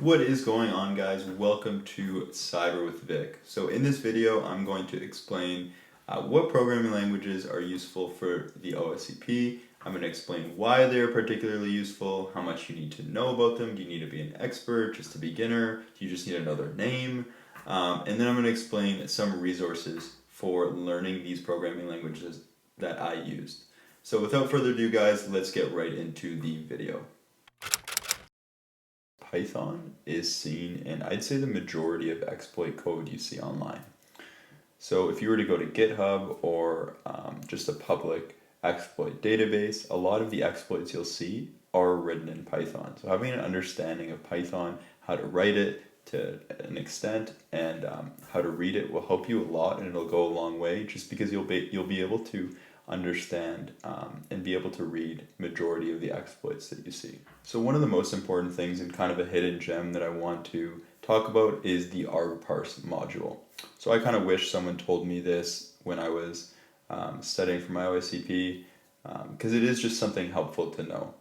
What is going on, guys? Welcome to Cyber with Vic. So in this video I'm going to explain what programming languages are useful for the OSCP. I'm going to explain why they're particularly useful, how much you need to know about them. Do you need to be an expert, just a beginner? Do you just need another name? And then I'm going to explain some resources for learning these programming languages that I used. So without further ado, guys, let's get right into the video. Python is seen in, I'd say, the majority of exploit code you see online. So if you were to go to GitHub or just a public exploit database, a lot of the exploits you'll see are written in Python. So having an understanding of Python, how to write it to an extent, and how to read it will help you a lot, and it'll go a long way just because you'll be able to understand and be able to read majority of the exploits that you see. So one of the most important things and kind of a hidden gem that I want to talk about is the argparse module. So I kind of wish someone told me this when I was studying for my OSCP because it is just something helpful to know.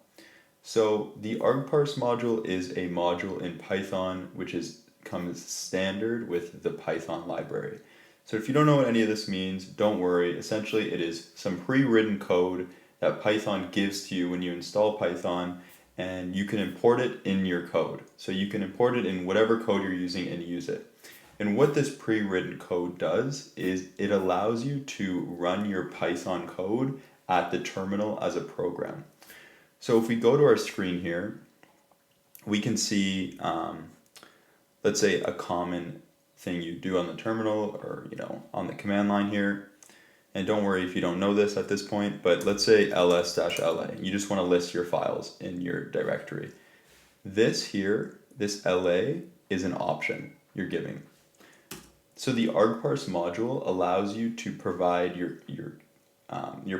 So the argparse module is a module in Python which comes standard with the Python library. So if you don't know what any of this means, don't worry. Essentially, it is some pre-written code that Python gives to you when you install Python, and you can import it in your code. So you can import it in whatever code you're using and use it. And what this pre-written code does is it allows you to run your Python code at the terminal as a program. So if we go to our screen here, we can see, let's say, a common thing you do on the terminal or on the command line here. And don't worry if you don't know this at this point, but let's say ls-la. You just want to list your files in your directory. This here, this la, is an option you're giving. So the argparse module allows you to provide your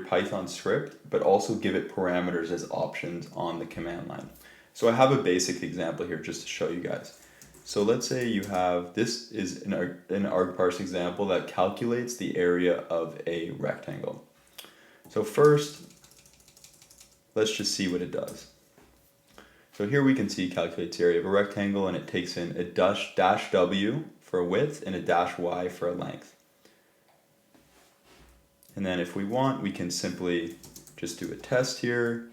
Python script, but also give it parameters as options on the command line. So I have a basic example here just to show you guys. So let's say you have, this is an argparse example that calculates the area of a rectangle. So first, let's just see what it does. So here we can see it calculates the area of a rectangle, and it takes in a dash w for a width and a dash y for a length. And then if we want, we can simply just do a test here.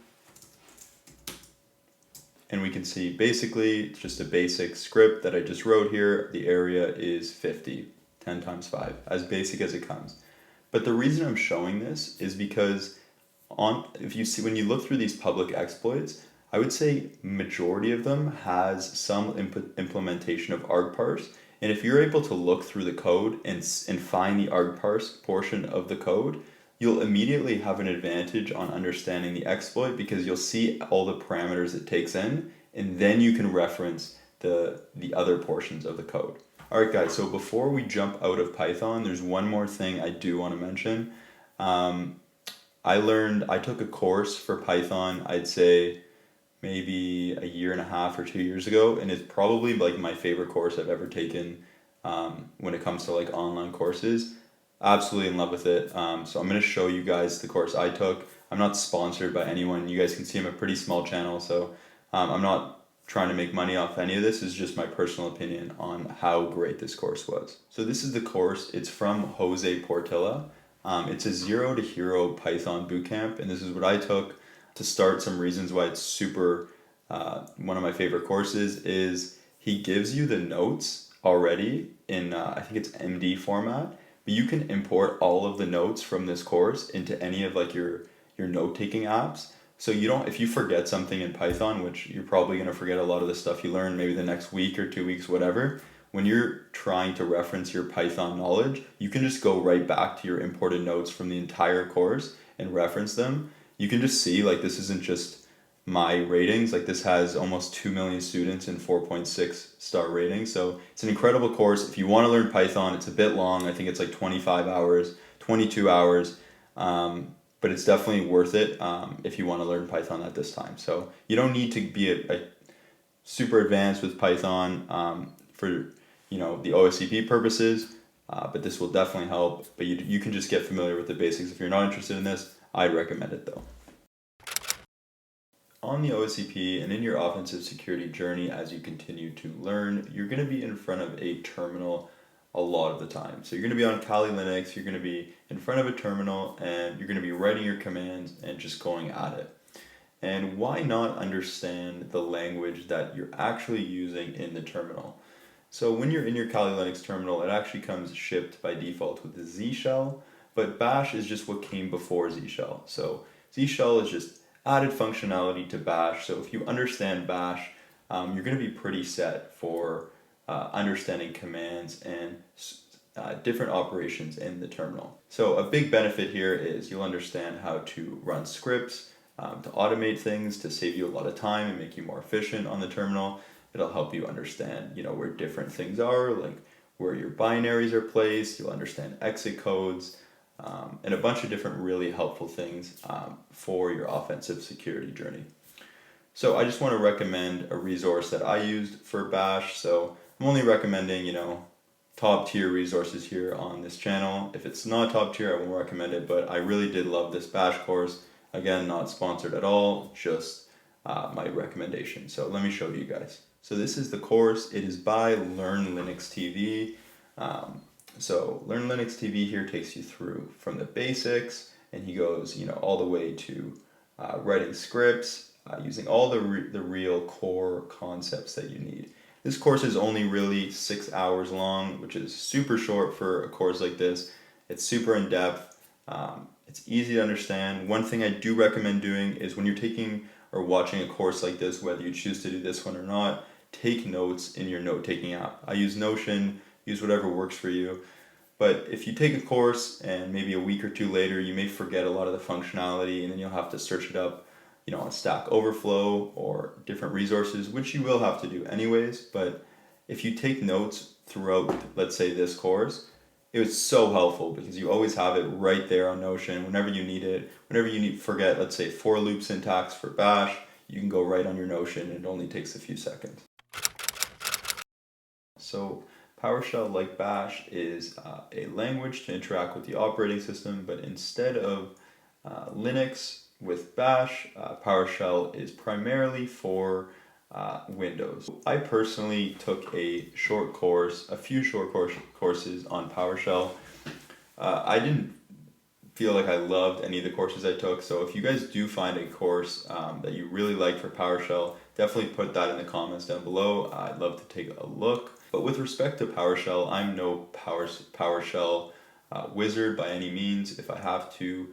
And we can see basically it's just a basic script that I just wrote here. The area is 50, 10 times 5, as basic as it comes. But the reason I'm showing this is because if you see, when you look through these public exploits, I would say majority of them has some implementation of argparse. And if you're able to look through the code and find the argparse portion of the code, you'll immediately have an advantage on understanding the exploit because you'll see all the parameters it takes in, and then you can reference the other portions of the code. Alright guys, so before we jump out of Python, there's one more thing I do want to mention. I took a course for Python, I'd say maybe a year and a half or 2 years ago, and it's probably like my favorite course I've ever taken when it comes to like online courses. Absolutely in love with it. So I'm going to show you guys the course I took. I'm not sponsored by anyone. You guys can see I'm a pretty small channel, so I'm not trying to make money off any of this. It's just my personal opinion on how great this course was. So this is the course. It's from Jose Portilla. It's a 0 to Hero Python bootcamp, and this is what I took. To start, some reasons why it's super one of my favorite courses is he gives you the notes already in I think it's MD format. You can import all of the notes from this course into any of like your note-taking apps. So you don't, if you forget something in Python, which you're probably going to forget a lot of the stuff you learn maybe the next week or 2 weeks, whatever, when you're trying to reference your Python knowledge, you can just go right back to your imported notes from the entire course and reference them. You can just see like this isn't just my ratings, like this has almost 2 million students and 4.6 star ratings. So it's an incredible course. If you want to learn Python, it's a bit long. I think it's like 25 hours, 22 hours, but it's definitely worth it if you want to learn Python at this time. So you don't need to be a super advanced with Python for the OSCP purposes, but this will definitely help. But you can just get familiar with the basics. If you're not interested in this, I'd recommend it though. on the OSCP and in your offensive security journey as you continue to learn, you're going to be in front of a terminal a lot of the time. So you're going to be on Kali Linux, you're going to be in front of a terminal, and you're going to be writing your commands and just going at it. And why not understand the language that you're actually using in the terminal? So when you're in your Kali Linux terminal, it actually comes shipped by default with the Z shell, but bash is just what came before Z shell. So Z shell is just added functionality to bash. So if you understand bash, you're going to be pretty set for understanding commands and different operations in the terminal. So a big benefit here is you'll understand how to run scripts, to automate things, to save you a lot of time and make you more efficient on the terminal. It'll help you understand, where different things are, like where your binaries are placed. You'll understand exit codes, and a bunch of different really helpful things for your offensive security journey. So I just want to recommend a resource that I used for bash. So I'm only recommending, top tier resources here on this channel. If it's not top tier, I won't recommend it, but I really did love this bash course. Again, not sponsored at all, just my recommendation. So let me show you guys. So this is the course. It is by Learn Linux TV. So Learn Linux TV here takes you through from the basics, and he goes, all the way to writing scripts, using all the real core concepts that you need. This course is only really 6 hours long, which is super short for a course like this. It's super in depth. It's easy to understand. One thing I do recommend doing is when you're taking or watching a course like this, whether you choose to do this one or not, take notes in your note-taking app. I use Notion, use whatever works for you. But if you take a course and maybe a week or two later, you may forget a lot of the functionality, and then you'll have to search it up, on Stack Overflow or different resources, which you will have to do anyways. But if you take notes throughout, let's say, this course, it was so helpful because you always have it right there on Notion whenever you need it. Whenever you forget, let's say, for loop syntax for bash, you can go right on your Notion, and it only takes a few seconds. So PowerShell, like bash, is a language to interact with the operating system, but instead of Linux with bash, PowerShell is primarily for Windows. I personally took a few short courses on PowerShell. I didn't feel like I loved any of the courses I took, so if you guys do find a course that you really like for PowerShell, definitely put that in the comments down below. I'd love to take a look. But with respect to PowerShell, I'm no PowerShell wizard by any means. If I have to,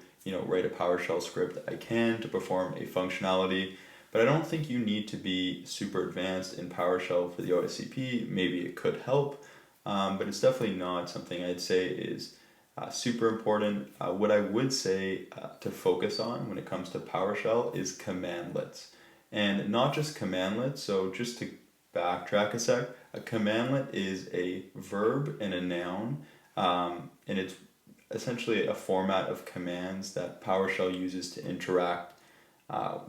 write a PowerShell script, I can to perform a functionality. But I don't think you need to be super advanced in PowerShell for the OSCP. Maybe it could help, but it's definitely not something I'd say is super important. What I would say to focus on when it comes to PowerShell is commandlets. And not just commandlets, so just to backtrack a sec, a commandlet is a verb and a noun, and it's essentially a format of commands that PowerShell uses to interact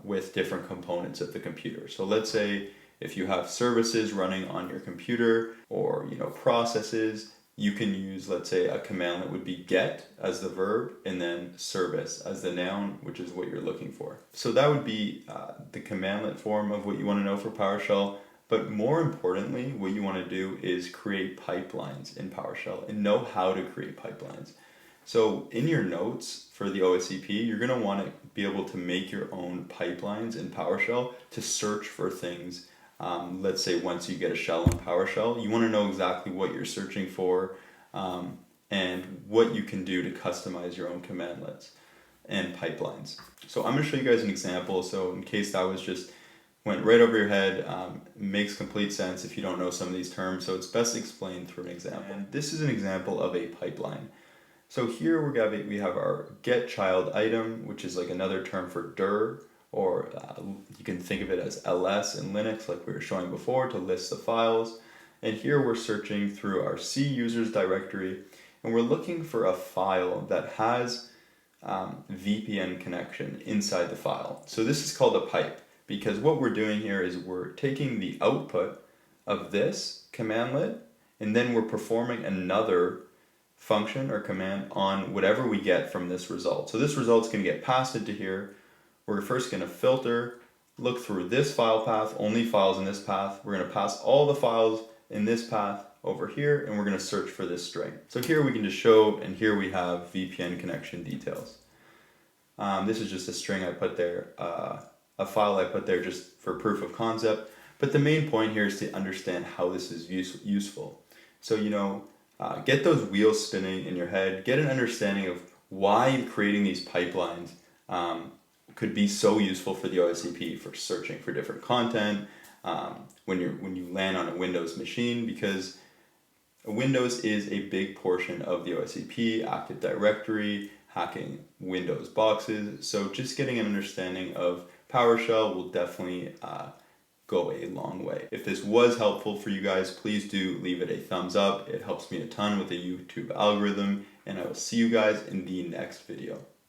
with different components of the computer. So let's say if you have services running on your computer or processes, you can use, let's say, a commandlet would be get as the verb and then service as the noun, which is what you're looking for. So that would be the commandlet form of what you want to know for PowerShell. But more importantly, what you want to do is create pipelines in PowerShell and know how to create pipelines. So in your notes for the OSCP, you're going to want to be able to make your own pipelines in PowerShell to search for things. Let's say once you get a shell in PowerShell, you want to know exactly what you're searching for and what you can do to customize your own commandlets and pipelines. So I'm going to show you guys an example. So in case that went right over your head, makes complete sense if you don't know some of these terms. So it's best explained through an example. And this is an example of a pipeline. So here we have our get child item, which is like another term for dir, or you can think of it as ls in Linux, like we were showing before, to list the files. And here we're searching through our C users directory, and we're looking for a file that has VPN connection inside the file. So this is called a pipe, because what we're doing here is we're taking the output of this commandlet, and then we're performing another function or command on whatever we get from this result. So this result's going to get passed into here. We're first going to filter look through this file path, only files in this path. We're going to pass all the files in this path over here, and we're going to search for this string. So here we can just show, and here we have VPN connection details. This is just a string I put there, a file I put there just for proof of concept. But the main point here is to understand how this is useful. So, get those wheels spinning in your head, get an understanding of why creating these pipelines could be so useful for the OSCP for searching for different content when you land on a Windows machine, because Windows is a big portion of the OSCP, Active Directory, hacking Windows boxes. So just getting an understanding of PowerShell will definitely go a long way. If this was helpful for you guys, please do leave it a thumbs up. It helps me a ton with the YouTube algorithm, and I will see you guys in the next video.